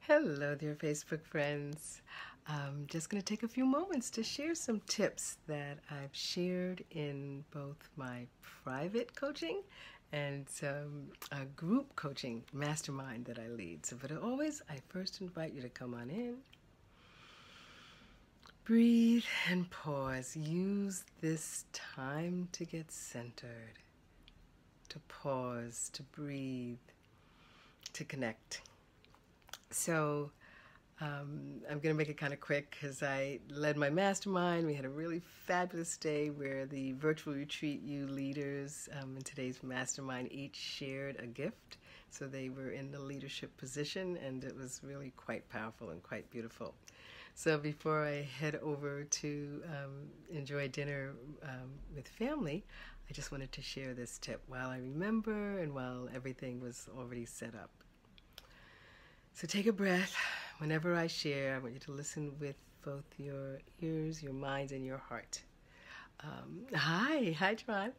Hello there, Facebook friends. I'm just going to take a few moments to share some tips that I've shared in both my private coaching and some group coaching mastermind that I lead. But always, I first invite you to come on in, breathe, and pause. Use this time to get centered, to pause, to breathe, to connect. So I'm going to make it kind of quick because I led my mastermind. We had a really fabulous day where the virtual retreat you leaders in today's mastermind each shared a gift. So they were in the leadership position, and it was really quite powerful and quite beautiful. So before I head over to enjoy dinner with family, I just wanted to share this tip while I remember and while everything was already set up. So take a breath. Whenever I share, I want you to listen with both your ears, your minds, and your heart. Hi, John.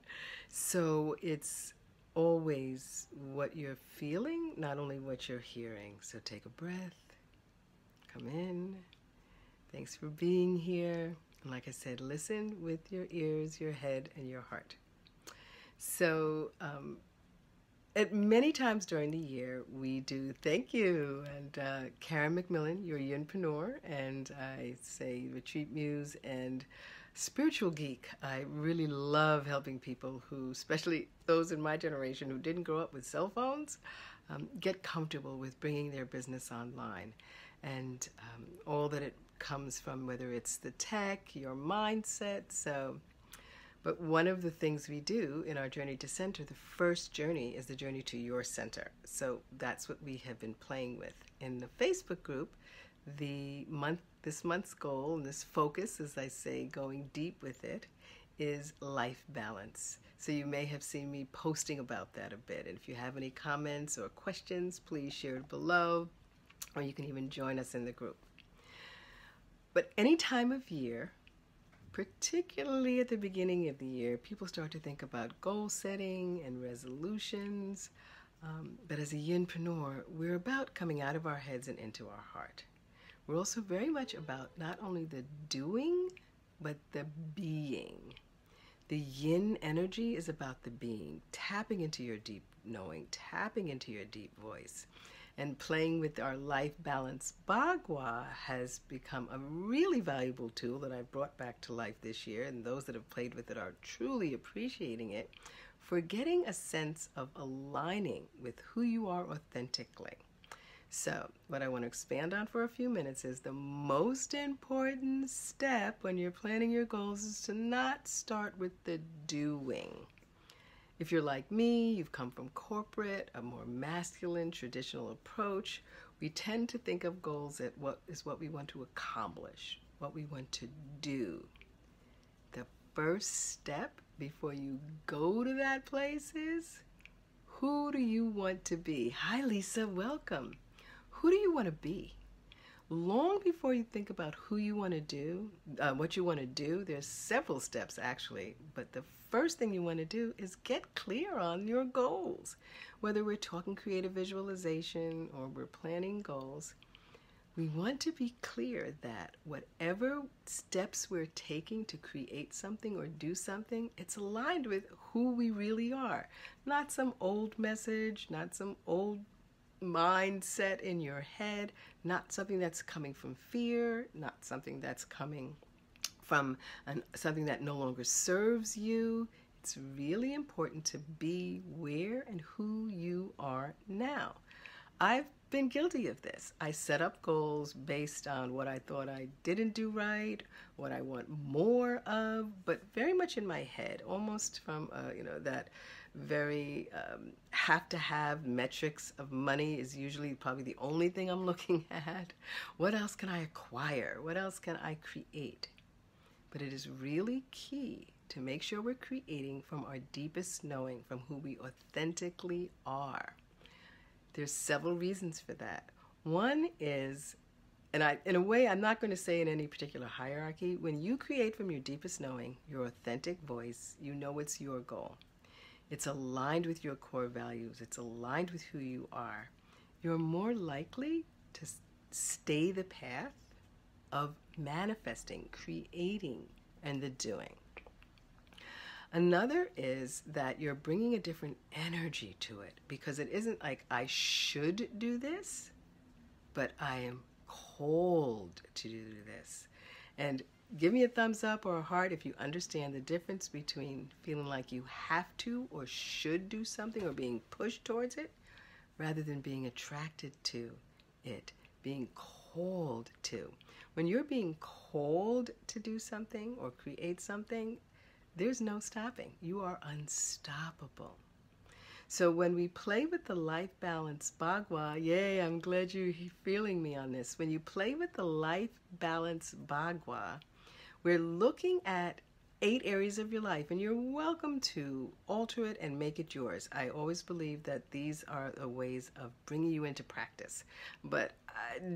So it's always what you're feeling, not only what you're hearing. So take a breath. Come in. Thanks for being here. And like I said, listen with your ears, your head, and your heart. So at many times during the year, we do thank you. And K.McMillan, you're a yinpreneur, and I say retreat muse and spiritual geek. I really love helping people who, especially those in my generation who didn't grow up with cell phones, get comfortable with bringing their business online. And all that it comes from, whether it's the tech, your mindset. But one of the things we do in our journey to center, the first journey is the journey to your center. So that's what we have been playing with. In the Facebook group, this month's goal and this focus, as I say, going deep with it, is life balance. So you may have seen me posting about that a bit. And if you have any comments or questions, please share it below, or you can even join us in the group. But any time of year, particularly at the beginning of the year, people start to think about goal setting and resolutions. But as a yinpreneur, we're about coming out of our heads and into our heart. We're also very much about not only the doing, but the being. The yin energy is about the being, tapping into your deep knowing, tapping into your deep voice. And playing with our life balance Bagua has become a really valuable tool that I've brought back to life this year, and those that have played with it are truly appreciating it, for getting a sense of aligning with who you are authentically. So what I want to expand on for a few minutes is the most important step when you're planning your goals is to not start with the doing. If you're like me, you've come from corporate, a more masculine, traditional approach, we tend to think of goals at what we want to accomplish, what we want to do. The first step before you go to that place is, who do you want to be? Hi, Lisa, welcome. Who do you want to be? Long before you think about who you want to do, what you want to do, there's several steps actually, but the first thing you want to do is get clear on your goals. Whether we're talking creative visualization or we're planning goals, we want to be clear that whatever steps we're taking to create something or do something, it's aligned with who we really are. Not some old message, not some old mindset in your head, not something that's coming from fear, not something that's coming from something that no longer serves you. It's really important to be where and who you are now. I've been guilty of this. I set up goals based on what I thought I didn't do right, what I want more of, but very much in my head, almost from that very have to have metrics of money is usually probably the only thing I'm looking at. What else can I acquire? What else can I create? But it is really key to make sure we're creating from our deepest knowing, from who we authentically are. There's several reasons for that. One is, and in a way, I'm not going to say in any particular hierarchy, when you create from your deepest knowing, your authentic voice, you know it's your goal. It's aligned with your core values. It's aligned with who you are. You're more likely to stay the path of manifesting, creating, and the doing. Another is that you're bringing a different energy to it, because it isn't like I should do this, but I am called to do this. And give me a thumbs up or a heart if you understand the difference between feeling like you have to or should do something or being pushed towards it, rather than being attracted to it, being called to. When you're being called to do something or create something, there's no stopping. You are unstoppable. So when we play with the life balance Bagua, yay, I'm glad you're feeling me on this. When you play with the life balance Bagua, we're looking at 8 areas of your life, and you're welcome to alter it and make it yours. I always believe that these are the ways of bringing you into practice. But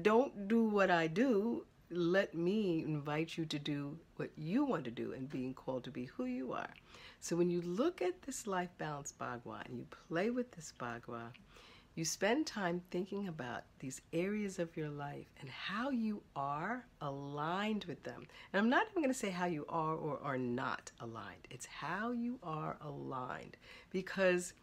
don't do what I do. Let me invite you to do what you want to do and being called to be who you are. So when you look at this life balance Bagua and you play with this Bagua, you spend time thinking about these areas of your life and how you are aligned with them. And I'm not even going to say how you are or are not aligned. It's how you are aligned. Because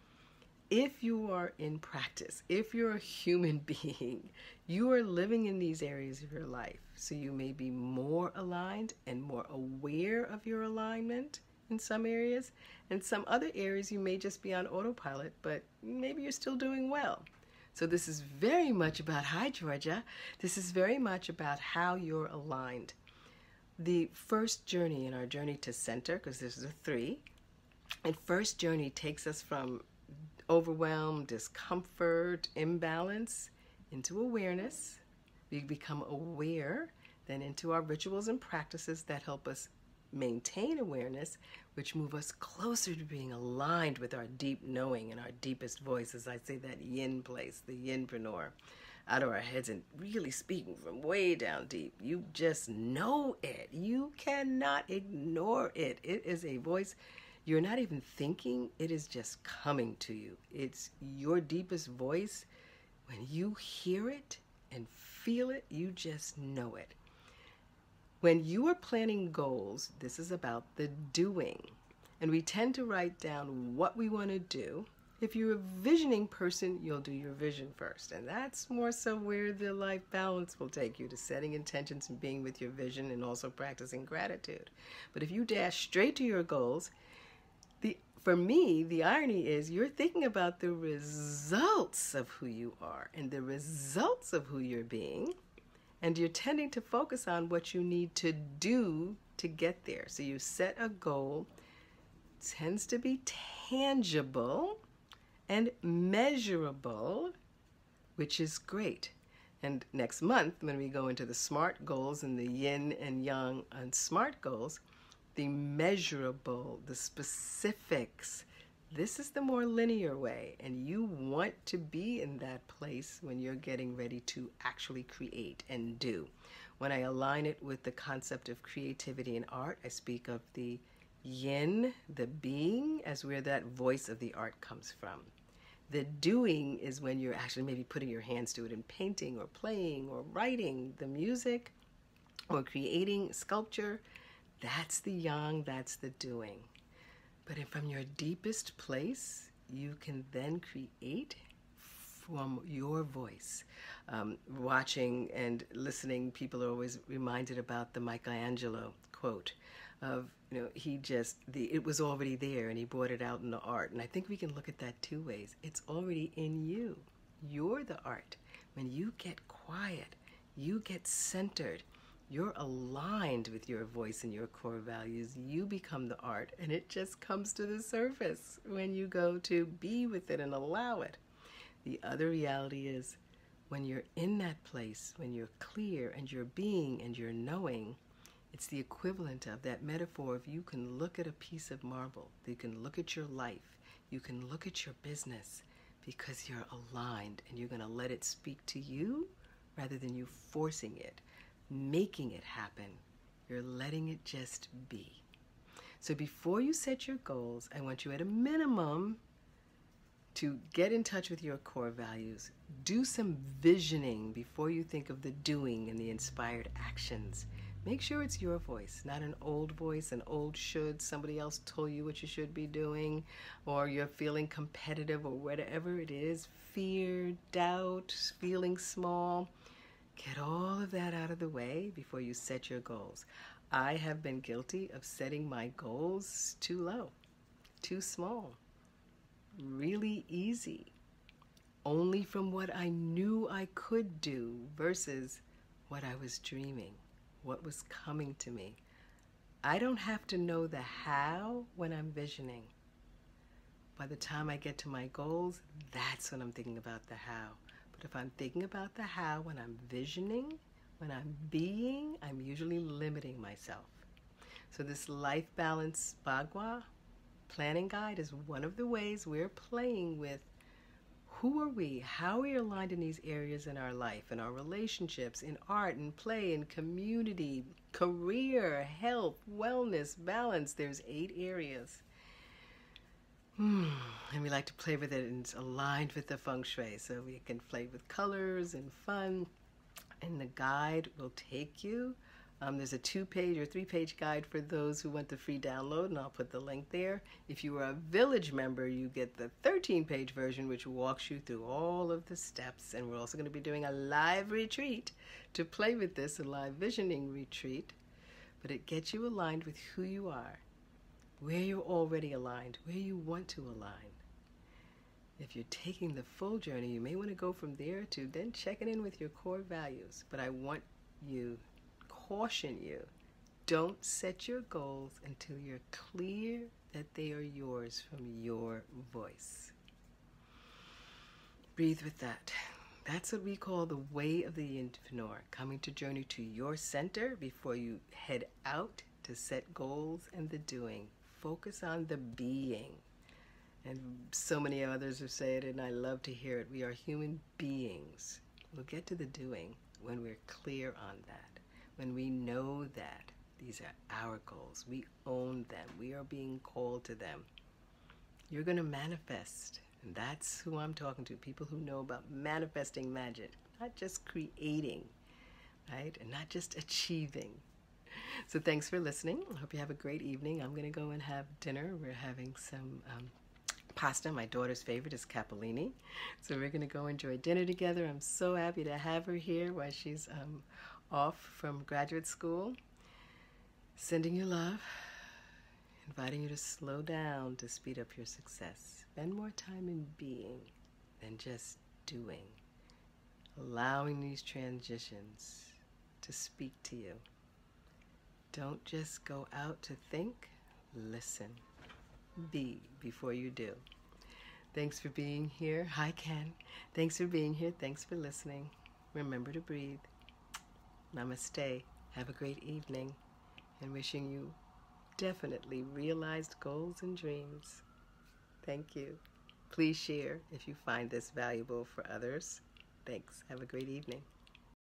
if you are in practice, if you're a human being, you are living in these areas of your life. So you may be more aligned and more aware of your alignment in some areas. And some other areas you may just be on autopilot, but maybe you're still doing well. So this is very much about, hi Georgia, this is very much about how you're aligned. The first journey in our journey to center, because this is a 3, and first journey takes us from overwhelm, discomfort, imbalance, into awareness. We become aware, then into our rituals and practices that help us maintain awareness, which move us closer to being aligned with our deep knowing and our deepest voice, as I say, that yin place, the yinpreneur, out of our heads and really speaking from way down deep. You just know it. You cannot ignore it. It is a voice you're not even thinking. It is just coming to you. It's your deepest voice. When you hear it and feel it, you just know it. When you are planning goals, this is about the doing. And we tend to write down what we want to do. If you're a visioning person, you'll do your vision first. And that's more so where the life balance will take you, to setting intentions and being with your vision and also practicing gratitude. But if you dash straight to your goals, for me, the irony is you're thinking about the results of who you are and the results of who you're being. And you're tending to focus on what you need to do to get there. So you set a goal, tends to be tangible and measurable, which is great. And next month, when we go into the SMART goals and the yin and yang and SMART goals, the measurable, the specifics, this is the more linear way, and you want to be in that place when you're getting ready to actually create and do. When I align it with the concept of creativity and art, I speak of the yin, the being, as where that voice of the art comes from. The doing is when you're actually maybe putting your hands to it and painting or playing or writing the music or creating sculpture. That's the yang, that's the doing. But from your deepest place, you can then create from your voice. Watching and listening, people are always reminded about the Michelangelo quote of, it was already there and he brought it out in the art. And I think we can look at that 2 ways. It's already in you. You're the art. When you get quiet, you get centered, you're aligned with your voice and your core values, you become the art, and it just comes to the surface when you go to be with it and allow it. The other reality is when you're in that place, when you're clear and you're being and you're knowing, it's the equivalent of that metaphor of you can look at a piece of marble, you can look at your life, you can look at your business, because you're aligned and you're going to let it speak to you rather than you forcing it, making it happen. You're letting it just be. So before you set your goals, I want you at a minimum to get in touch with your core values, do some visioning before you think of the doing and the inspired actions. Make sure it's your voice, not an old voice, an old should. Somebody else told you what you should be doing, or you're feeling competitive, or whatever it is, fear, doubt, feeling small. Get all of that out of the way before you set your goals. I have been guilty of setting my goals too low, too small, really easy, only from what I knew I could do versus what I was dreaming, what was coming to me. I don't have to know the how when I'm visioning. By the time I get to my goals, that's when I'm thinking about the how. But if I'm thinking about the how when I'm visioning, when I'm being, I'm usually limiting myself. So this life balance Bagua planning guide is one of the ways we're playing with who are we, how are we aligned in these areas in our life, in our relationships, in art and play, in community, career, health, wellness, balance. There's 8 areas. And we like to play with it, and it's aligned with the feng shui. So we can play with colors and fun. And the guide will take you. There's a 2-page or 3-page guide for those who want the free download, and I'll put the link there. If you are a village member, you get the 13-page version, which walks you through all of the steps. And we're also going to be doing a live retreat to play with this, a live visioning retreat. But it gets you aligned with who you are, where you're already aligned, where you want to align. If you're taking the full journey, you may want to go from there to then checking in with your core values. But I want you, caution you, don't set your goals until you're clear that they are yours from your voice. Breathe with that. That's what we call the way of the entrepreneur, coming to journey to your center before you head out to set goals and the doing. Focus on the being. And so many others have said it, and I love to hear it. We are human beings. We'll get to the doing when we're clear on that, when we know that these are our goals. We own them. We are being called to them. You're going to manifest, and that's who I'm talking to, people who know about manifesting magic, not just creating, right, and not just achieving. So thanks for listening. I hope you have a great evening. I'm going to go and have dinner. We're having some pasta. My daughter's favorite is capellini. So we're going to go enjoy dinner together. I'm so happy to have her here while she's off from graduate school. Sending you love. Inviting you to slow down to speed up your success. Spend more time in being than just doing. Allowing these transitions to speak to you. Don't just go out to think, listen. Be before you do. Thanks for being here. Hi, Ken. Thanks for being here. Thanks for listening. Remember to breathe. Namaste. Have a great evening. And wishing you definitely realized goals and dreams. Thank you. Please share if you find this valuable for others. Thanks. Have a great evening.